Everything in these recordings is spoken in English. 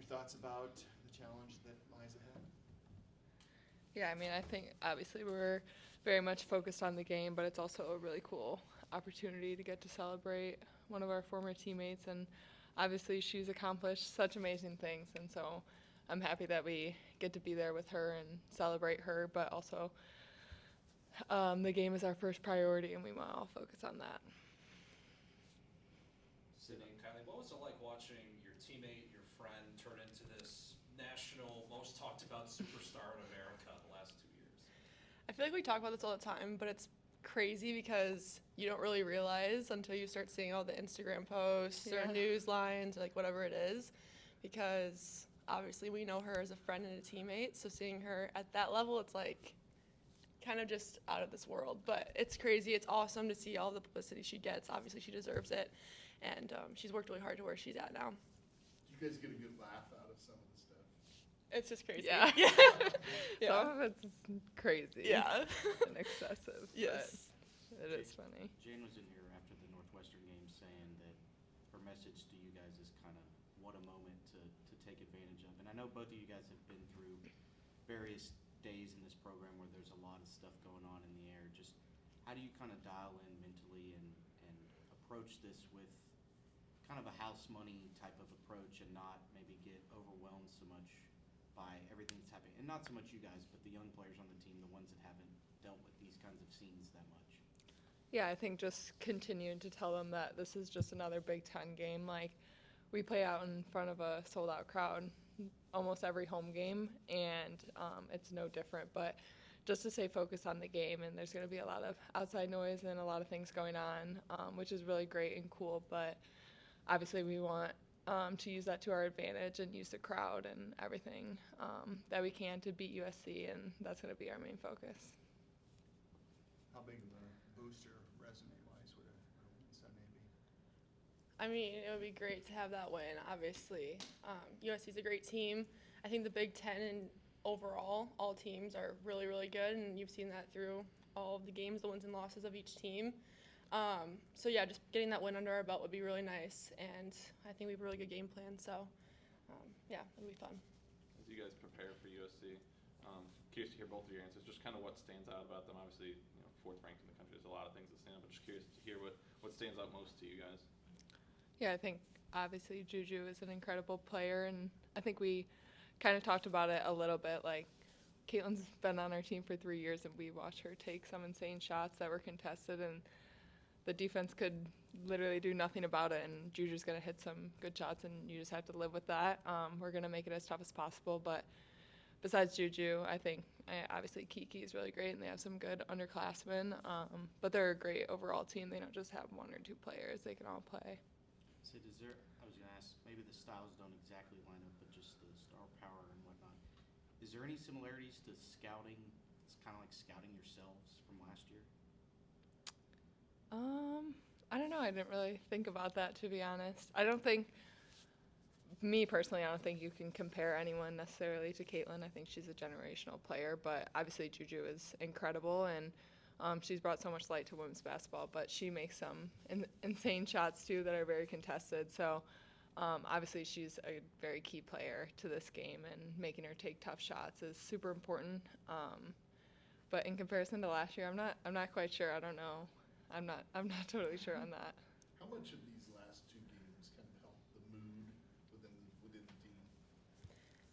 Your thoughts about the challenge that lies ahead? Yeah, I mean, I think obviously we're very much focused on the game, but it's also a really cool opportunity to get to celebrate one of our former teammates. And obviously, she's accomplished such amazing things. And so I'm happy that we get to be there with her and celebrate her, but also the game is our first priority, and we want to all focus on that. Sydney and Kylie, what was it like watching your teammate, your friend, turn into this national, most talked about superstar in America the last 2 years? I feel like we talk about this all the time, but it's crazy because you don't really realize until you start seeing all the Instagram posts or news lines or like whatever it is, because obviously we know her as a friend and a teammate, so seeing her at that level, it's like kind of just out of this world. But it's crazy. It's awesome to see all the publicity she gets. Obviously she deserves it, and she's worked really hard to where she's at now. Did you guys get a good laugh out of some of the stuff? It's just crazy. Yeah. Yeah. Some of it's crazy. Yeah. And excessive. Yes. But it is funny. Jane was in here after the Northwestern game saying that her message to you guys is kind of what a moment to take advantage of. And I know both of you guys have been through various days in this program where there's a lot of stuff going on in the air. Just how do you kind of dial in mentally and approach this with kind of a house money type of approach and not maybe get overwhelmed so much by everything that's happening? And not so much you guys, but the young players on the team, the ones that haven't dealt with these kinds of scenes that much. Yeah, I think just continuing to tell them that this is just another Big Ten game. Like, we play out in front of a sold-out crowd almost every home game, and it's no different. But just to stay focused on the game, and there's going to be a lot of outside noise and a lot of things going on, which is really great and cool. But obviously we want to use that to our advantage and use the crowd and everything that we can to beat USC, and that's going to be our main focus. How big of a booster resume-wise would a win Sunday be? I mean, it would be great to have that win, obviously. USC is a great team. I think the Big Ten and overall, all teams are really, really good, and you've seen that through all of the games, the wins and losses of each team. So, yeah, just getting that win under our belt would be really nice, and I think we have a really good game plan. So, yeah, it'll be fun. As you guys prepare for USC, curious to hear both of your answers, just kind of what stands out about them. Obviously, fourth ranked in the country, there's a lot of things that stand out, but just curious to hear what stands out most to you guys. Yeah, I think obviously JuJu is an incredible player, and I think we kind of talked about it a little bit. Like, Caitlin's been on our team for 3 years, and we watched her take some insane shots that were contested, and the defense could literally do nothing about it, and JuJu's going to hit some good shots, and you just have to live with that. We're going to make it as tough as possible, but besides JuJu, I think obviously Kiki is really great, and they have some good underclassmen, but they're a great overall team. They don't just have one or two players. They can all play. Sid, I was going to ask, maybe the styles don't exactly line up, but just the star power and whatnot. Is there any similarities to scouting? It's kind of like scouting yourselves from last year? I don't know. I didn't really think about that, to be honest. I don't think, me personally, I don't think you can compare anyone necessarily to Caitlin. I think she's a generational player, but obviously JuJu is incredible, and she's brought so much light to women's basketball, but she makes some insane shots too that are very contested. So obviously she's a very key player to this game, and making her take tough shots is super important. But in comparison to last year, I'm not quite sure. I don't know. I'm not totally sure on that. How much of these last two games kind of helped the mood within the team?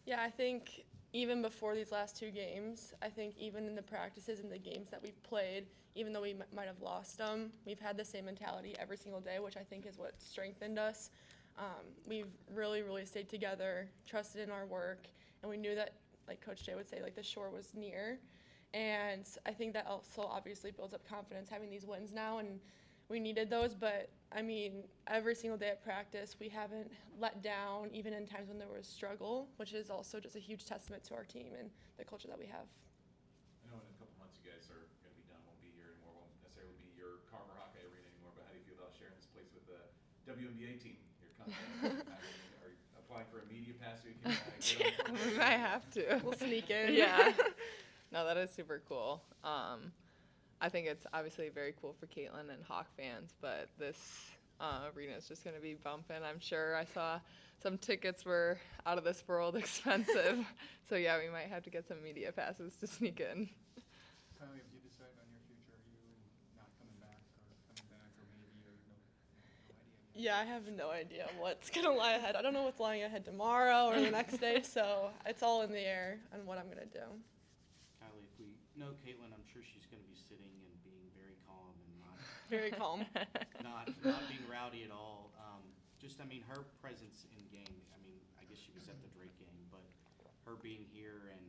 Yeah, I think even before these last two games, I think even in the practices and the games that we've played, even though we might have lost them, we've had the same mentality every single day, which I think is what strengthened us. We've really, really stayed together, trusted in our work, and we knew that, like Coach Jay would say, like the shore was near. And I think that also obviously builds up confidence having these wins now, and we needed those. But, I mean, every single day at practice, we haven't let down, even in times when there was struggle, which is also just a huge testament to our team and the culture that we have. I know in a couple months you guys are going to be done, won't be here anymore, won't necessarily be your Carver Hawkeye arena anymore, but how do you feel about sharing this place with the WNBA team? You're coming are you applying for a media pass so you can get on? We might have to. We'll sneak in. Yeah. No, that is super cool. I think it's obviously very cool for Caitlin and Hawk fans, but this arena is just going to be bumping, I'm sure. I saw some tickets were out of this world expensive. So yeah, we might have to get some media passes to sneak in. Kylie, have you decided on your future? Are you not coming back or maybe or no idea? Yeah, I have no idea what's going to lie ahead. I don't know what's lying ahead tomorrow or the next day, so it's all in the air on what I'm going to do. Kylie, if we know Caitlin, I'm sure she's going to be sitting and being very calm and not Very calm. not being rowdy at all. I mean, her presence in game. I mean, I guess she was at the Drake game, but her being here and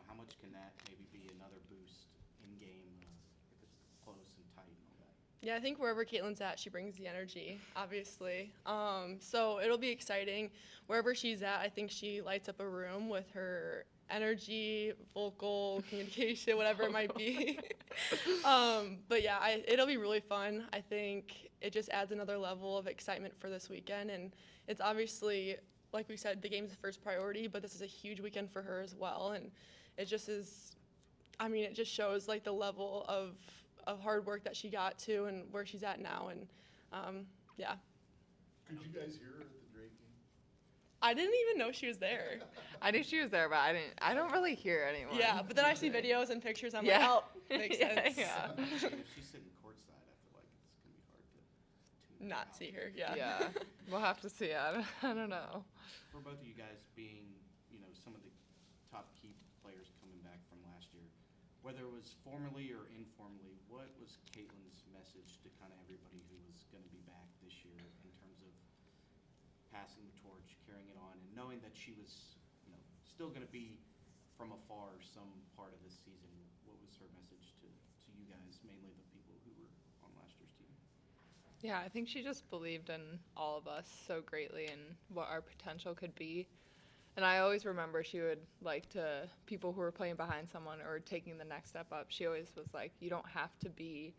how much can that maybe be another boost in game if it's close and tight and all that. Yeah, I think wherever Caitlin's at, she brings the energy, obviously. So it'll be exciting. Wherever she's at, I think she lights up a room with her energy, vocal, communication, whatever it might be. But yeah, it'll be really fun. I think it just adds another level of excitement for this weekend. And it's obviously, like we said, the game's the first priority, but this is a huge weekend for her as well. And it just is, I mean, it just shows like the level of hard work that she got to and where she's at now. And yeah. Could you guys hear her at the Drake game? I didn't even know she was there. I knew she was there, but I don't really hear anyone. Yeah, but then I see videos and pictures. I'm Yeah. like, oh, makes sense. Yeah. If she's sitting courtside, I feel like it's going to be hard to tune Not out. see her. Yeah. Yeah, we'll have to see. I don't know. For both of you guys being, some of the top key players coming back from last year, whether it was formally or informally, what was Caitlin's message to kind of everybody who was going to be back this year in terms of passing the torch, carrying it on, and knowing that she was, still going to be from afar some part of this season? What was her message to you guys, mainly the people who were on last year's team? Yeah, I think she just believed in all of us so greatly and what our potential could be. And I always remember she would like to people who were playing behind someone or taking the next step up. She always was like, you don't have to be,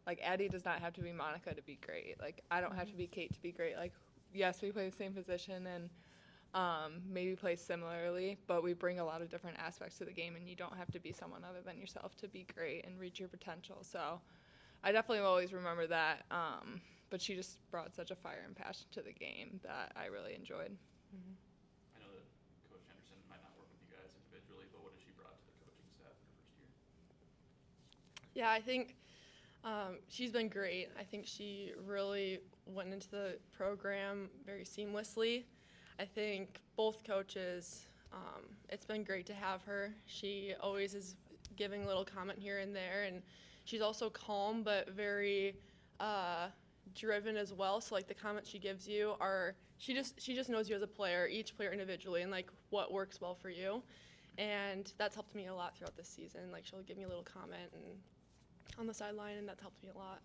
like Addie does not have to be Monica to be great. Like I don't have to be Kate to be great. Like yes, we play the same position and maybe play similarly, but we bring a lot of different aspects to the game, and you don't have to be someone other than yourself to be great and reach your potential. So I definitely will always remember that. But she just brought such a fire and passion to the game that I really enjoyed. Mm-hmm. I know that Coach Henderson might not work with you guys individually, but what has she brought to the coaching staff in her first year? Yeah, I think she's been great. I think she really went into the program very seamlessly. I think both coaches, it's been great to have her. She always is giving a little comment here and there, and she's also calm but very driven as well. So like the comments she gives you are, she just knows you as a player, each player individually, and like what works well for you. And that's helped me a lot throughout this season. Like she'll give me a little comment and on the sideline, and that's helped me a lot.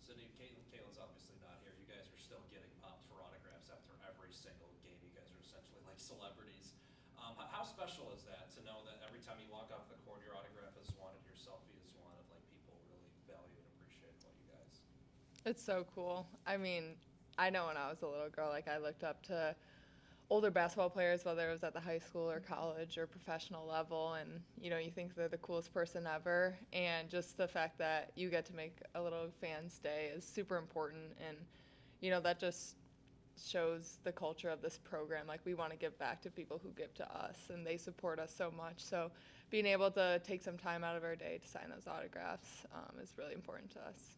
Cindy, Caitlin's obviously not here. You guys are still getting popped for autographs after every single game. You guys are essentially like celebrities. How special is that to know that every time you walk off the court, your autograph is wanted, your selfie is wanted? Like people really value and appreciate what you guys. It's so cool. I mean, I know when I was a little girl, like I looked up to older basketball players, whether it was at the high school or college or professional level, and you think they're the coolest person ever, and just the fact that you get to make a little fan's day is super important, and that just shows the culture of this program. Like we want to give back to people who give to us, and they support us so much, so being able to take some time out of our day to sign those autographs is really important to us.